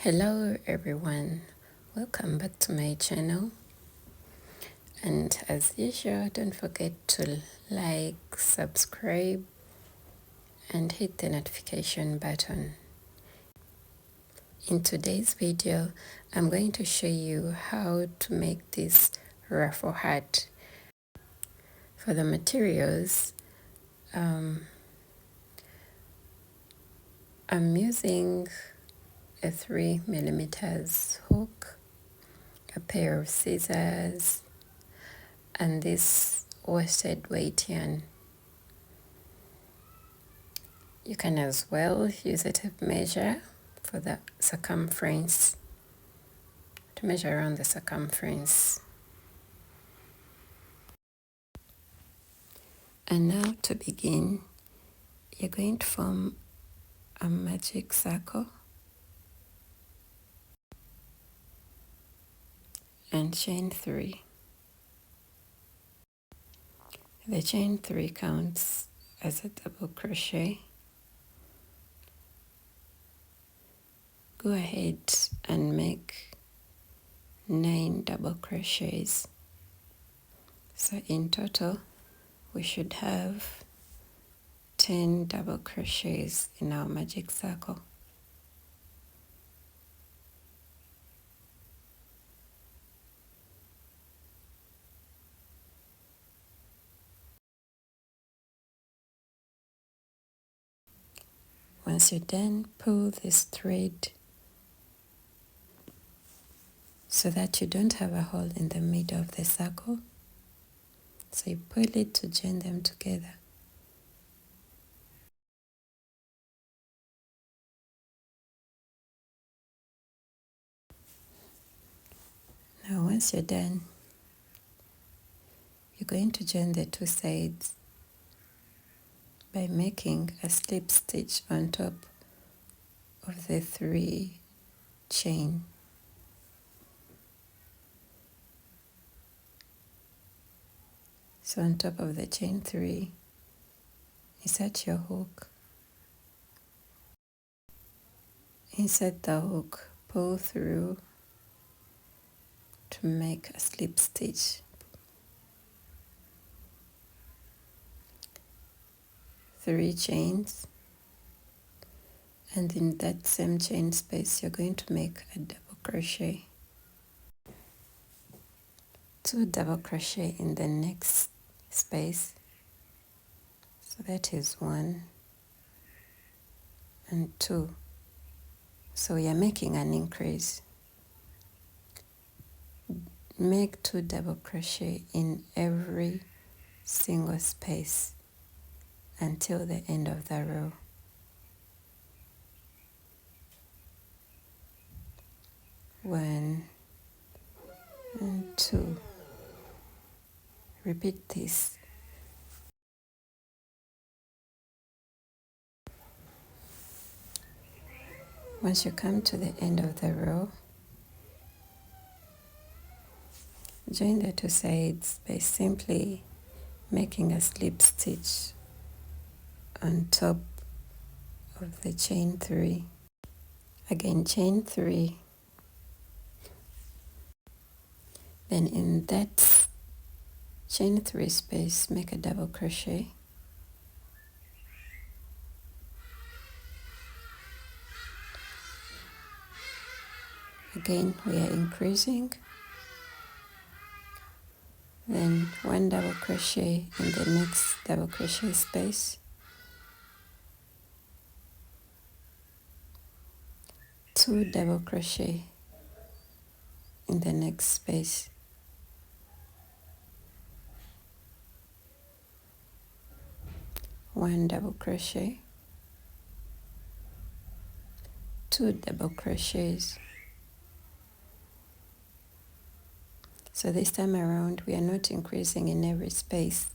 Hello everyone, welcome back to my channel, and as usual don't forget to like, subscribe and hit the notification button. In today's video I'm going to show you how to make this ruffle hat. For the materials, I'm using a 3mm hook, a pair of scissors, and this worsted weight yarn. You can as well use a tape measure for the circumference, to measure around the circumference. And now to begin, you're going to form a magic circle and chain 3. The chain 3 counts as a double crochet. Go ahead and make 9 double crochets. So in total we should have 10 double crochets in our magic circle. Once you're done, pull this thread so that you don't have a hole in the middle of the circle. So you pull it to join them together. Now once you're done, you're going to join the two sides by making a slip stitch on top of the 3 chain. So on top of the chain 3, insert your hook. Insert the hook, pull through to make a slip stitch. 3 chains, and in that same chain space you're going to make a double crochet. 2 double crochet in the next space. So that is 1 and 2. So we are making an increase. Make 2 double crochet in every single space until the end of the row. 1 and 2. Repeat this. Once you come to the end of the row, join the two sides by simply making a slip stitch on top of the chain 3. Again, chain 3. Then in that chain 3 space, make a double crochet. Again, we are increasing. Then 1 double crochet in the next double crochet space. 2 double crochet in the next space. 1 double crochet. 2 double crochets. So this time around we are not increasing in every space.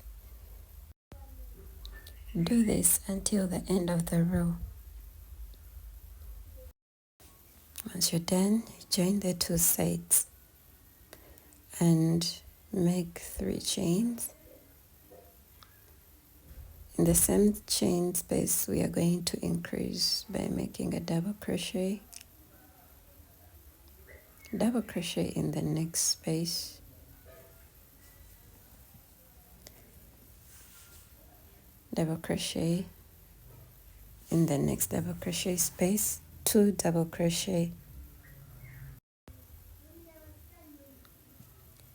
Do this until the end of the row. Once you're done, join the two sides and make 3 chains. In the same chain space we are going to increase by making a double crochet. double crochet in the next space, double crochet in the next double crochet space, 2 double crochet.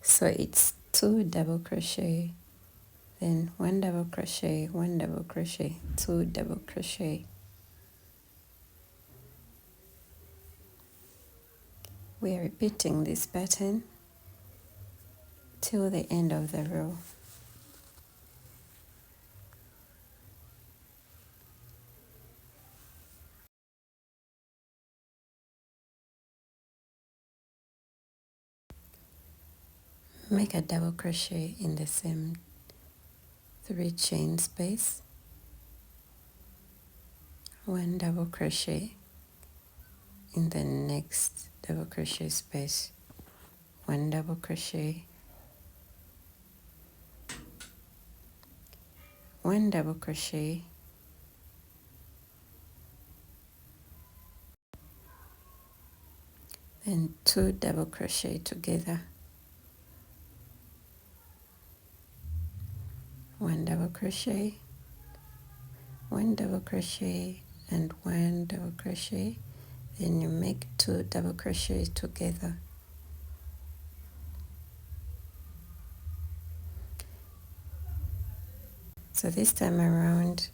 So it's 2 double crochet, then 1 double crochet, 1 double crochet, 2 double crochet. We are repeating this pattern till the end of the row. Make a double crochet in the same 3 chain space, 1 double crochet in the next double crochet space, 1 double crochet, 1 double crochet, then 2 double crochet together, 1 double crochet, 1 double crochet, and 1 double crochet. Then you make 2 double crochets together. So this time around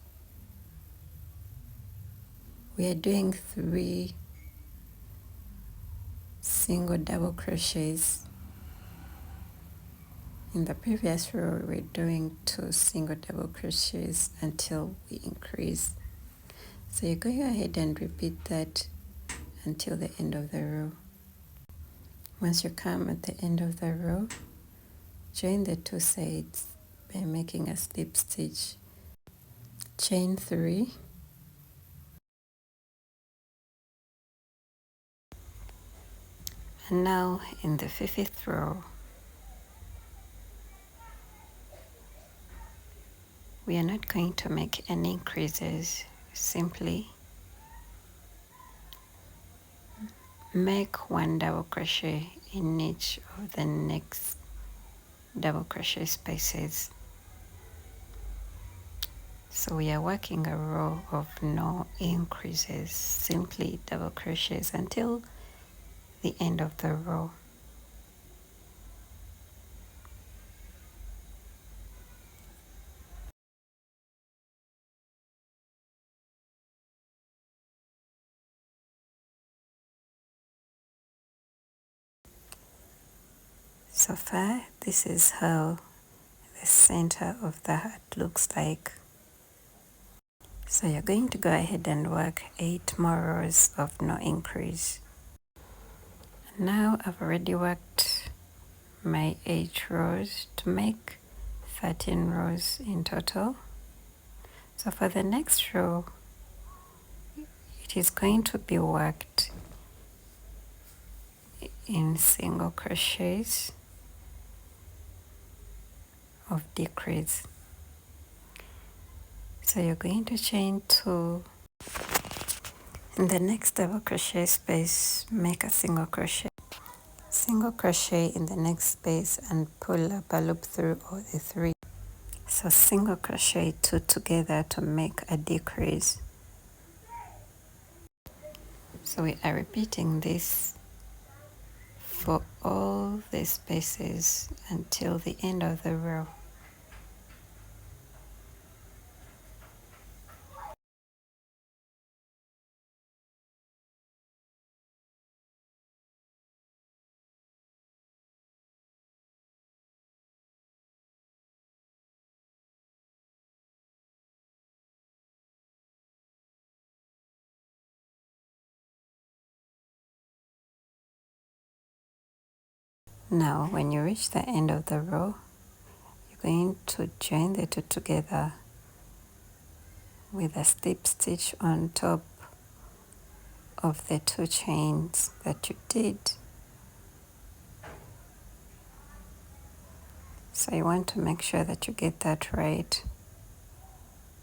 we are doing 3 single double crochets. In the previous row we're doing 2 single double crochets until we increase. So you go ahead and repeat that until the end of the row. Once you come at the end of the row, join the 2 sides by making a slip stitch. Chain 3, and now in the 5th row we are not going to make any increases, simply make 1 double crochet in each of the next double crochet spaces. So we are working a row of no increases, simply double crochets until the end of the row. So far, this is how the center of the hat looks like. So you're going to go ahead and work 8 more rows of no increase. Now I've already worked my 8 rows to make 13 rows in total. So for the next row, it is going to be worked in single crochets of decrease. So you're going to chain 2. In the next double crochet space, make a single crochet. Single crochet in the next space and pull up a loop through all the 3. So single crochet 2 together to make a decrease. So we are repeating this for all the spaces until the end of the row. Now when you reach the end of the row, you're going to join the 2 together with a slip stitch on top of the 2 chains that you did. So you want to make sure that you get that right.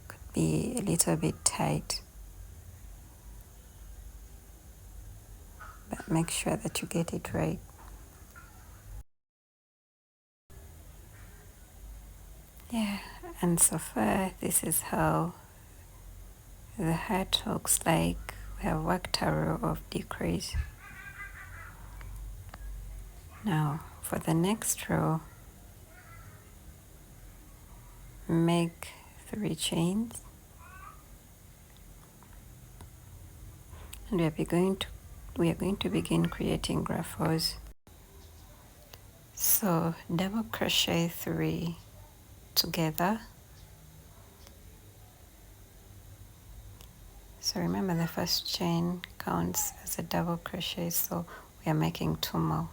Could be a little bit tight. but make sure that you get it right. Yeah, and so far this is how the hat looks like. We have worked a row of decrease. Now for the next row, make 3 chains, and we are going to begin creating ruffles. So double crochet 3 together. So remember, the first chain counts as a double crochet, so we are making 2 more,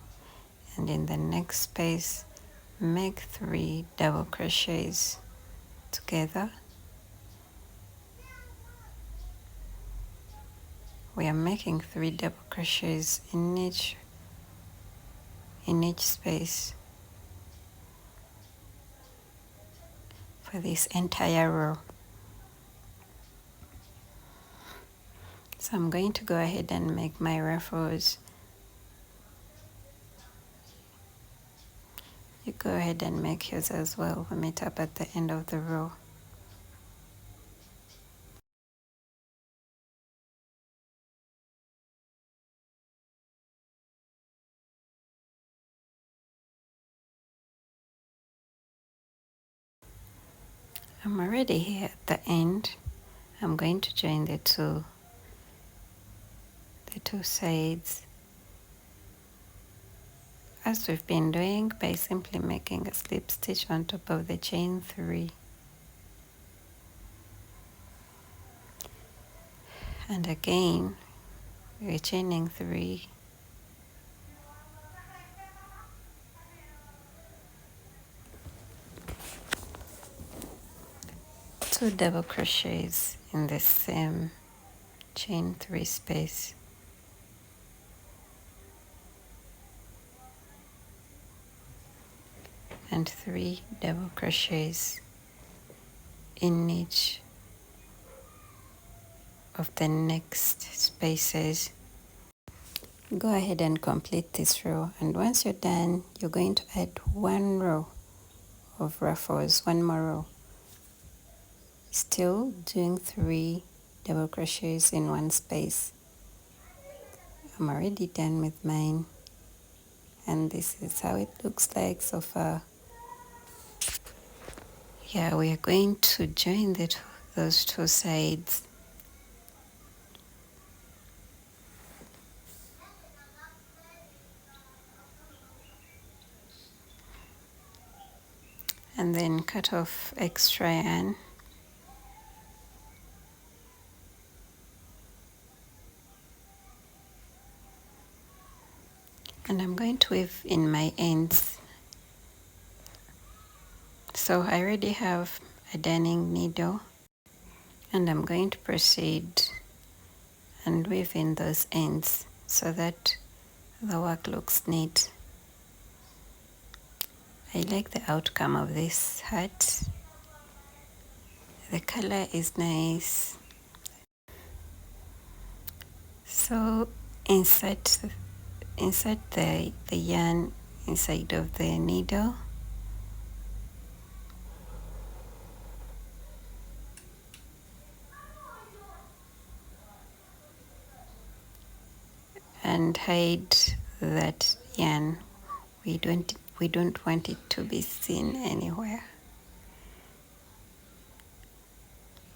and in the next space make 3 double crochets together. We are making 3 double crochets in each space for this entire row. So I'm going to go ahead and make my ruffles. You go ahead and make yours as well. We'll meet up at the end of the row. I'm already here at the end. I'm going to join the two sides, as we've been doing, by simply making a slip stitch on top of the chain 3. And again, we're chaining 3. Two double crochets in the same chain 3 space. And 3 double crochets in each of the next spaces. Go ahead and complete this row, and once you're done, you're going to add 1 row of ruffles, 1 more row. Still doing 3 double crochets in 1 space. I'm already done with mine, and this is how it looks like so far. Yeah, we are going to join those 2 sides. And then cut off extra yarn. And I'm going to weave in my ends. So I already have a darning needle, and I'm going to proceed and weave in those ends so that the work looks neat. I like the outcome of this hat. The color is nice. So insert the yarn inside of the needle. And hide that yarn. We don't want it to be seen anywhere.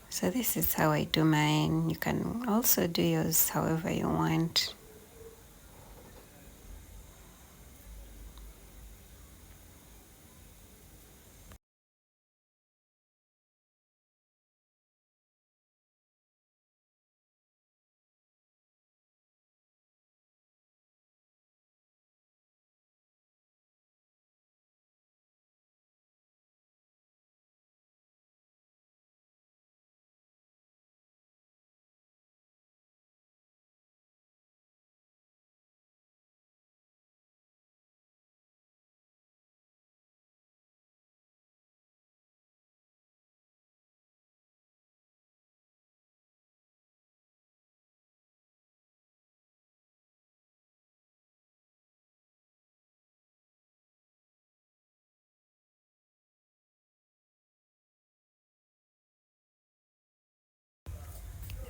So this is how I do mine. You can also do yours however you want.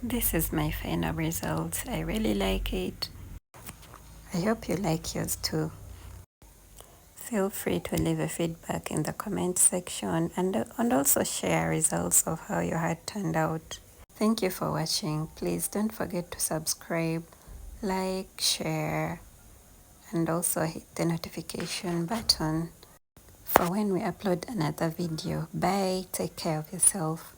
This is my final result. I really like it. I hope you like yours too. Feel free to leave a feedback in the comment section and also share results of how your hat turned out. Thank you for watching. Please don't forget to subscribe, like, share, and also hit the notification button for when we upload another video. Bye. Take care of yourself.